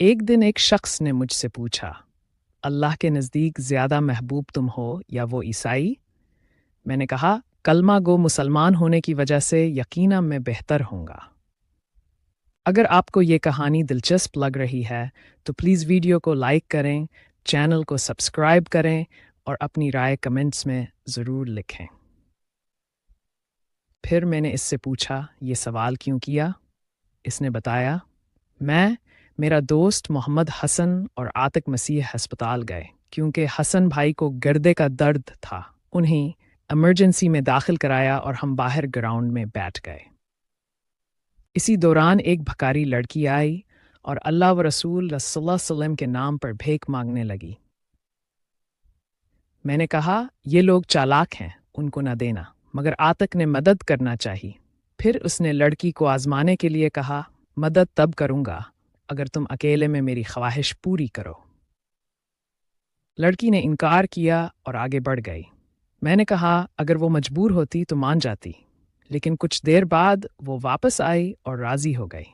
ایک دن ایک شخص نے مجھ سے پوچھا، اللہ کے نزدیک زیادہ محبوب تم ہو یا وہ عیسائی؟ میں نے کہا، کلمہ گو مسلمان ہونے کی وجہ سے یقیناً میں بہتر ہوں گا۔ اگر آپ کو یہ کہانی دلچسپ لگ رہی ہے تو پلیز ویڈیو کو لائک کریں، چینل کو سبسکرائب کریں اور اپنی رائے کمنٹس میں ضرور لکھیں۔ پھر میں نے اس سے پوچھا، یہ سوال کیوں کیا؟ اس نے بتایا، میرا دوست محمد حسن اور عاتق مسیح ہسپتال گئے کیونکہ حسن بھائی کو گردے کا درد تھا۔ انہیں ایمرجنسی میں داخل کرایا اور ہم باہر گراؤنڈ میں بیٹھ گئے۔ اسی دوران ایک بھکاری لڑکی آئی اور اللہ و رسول صلی اللہ علیہ وسلم کے نام پر بھیک مانگنے لگی۔ میں نے کہا، یہ لوگ چالاک ہیں، ان کو نہ دینا، مگر عاتق نے مدد کرنا چاہی۔ پھر اس نے لڑکی کو آزمانے کے لیے کہا، مدد تب کروں گا اگر تم اکیلے میں میری خواہش پوری کرو۔ لڑکی نے انکار کیا اور آگے بڑھ گئی۔ میں نے کہا، اگر وہ مجبور ہوتی تو مان جاتی، لیکن کچھ دیر بعد وہ واپس آئی اور راضی ہو گئی۔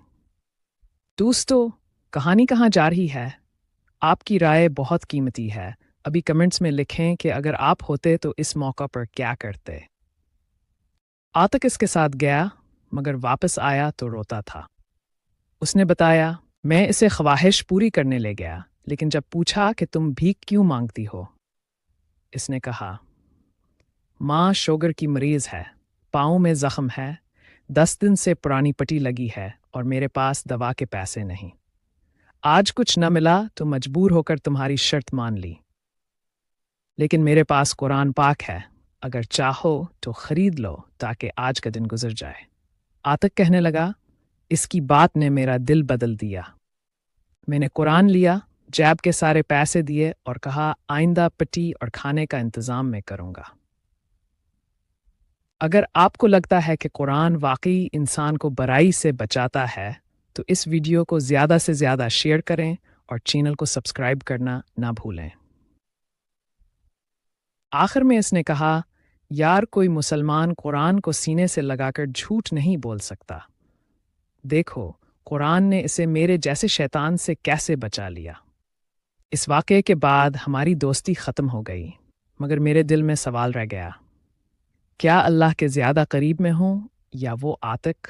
دوستو، کہانی کہاں جا رہی ہے؟ آپ کی رائے بہت قیمتی ہے۔ ابھی کمنٹس میں لکھیں کہ اگر آپ ہوتے تو اس موقع پر کیا کرتے۔ عاتق اس کے ساتھ گیا مگر واپس آیا تو روتا تھا۔ اس نے بتایا، میں اسے خواہش پوری کرنے لے گیا، لیکن جب پوچھا کہ تم بھیک کیوں مانگتی ہو، اس نے کہا، ماں شوگر کی مریض ہے، پاؤں میں زخم ہے، 10 دن سے پرانی پٹی لگی ہے اور میرے پاس دوا کے پیسے نہیں۔ آج کچھ نہ ملا تو مجبور ہو کر تمہاری شرط مان لی، لیکن میرے پاس قرآن پاک ہے، اگر چاہو تو خرید لو تاکہ آج کا دن گزر جائے۔ عاتق کہنے لگا، اس کی بات نے میرا دل بدل دیا۔ میں نے قرآن لیا، جیب کے سارے پیسے دیے اور کہا، آئندہ پٹی اور کھانے کا انتظام میں کروں گا۔ اگر آپ کو لگتا ہے کہ قرآن واقعی انسان کو برائی سے بچاتا ہے تو اس ویڈیو کو زیادہ سے زیادہ شیئر کریں اور چینل کو سبسکرائب کرنا نہ بھولیں۔ آخر میں اس نے کہا، یار کوئی مسلمان قرآن کو سینے سے لگا کر جھوٹ نہیں بول سکتا۔ دیکھو، قرآن نے اسے میرے جیسے شیطان سے کیسے بچا لیا۔ اس واقعے کے بعد ہماری دوستی ختم ہو گئی، مگر میرے دل میں سوال رہ گیا، کیا اللہ کے زیادہ قریب میں ہوں یا وہ عاتق؟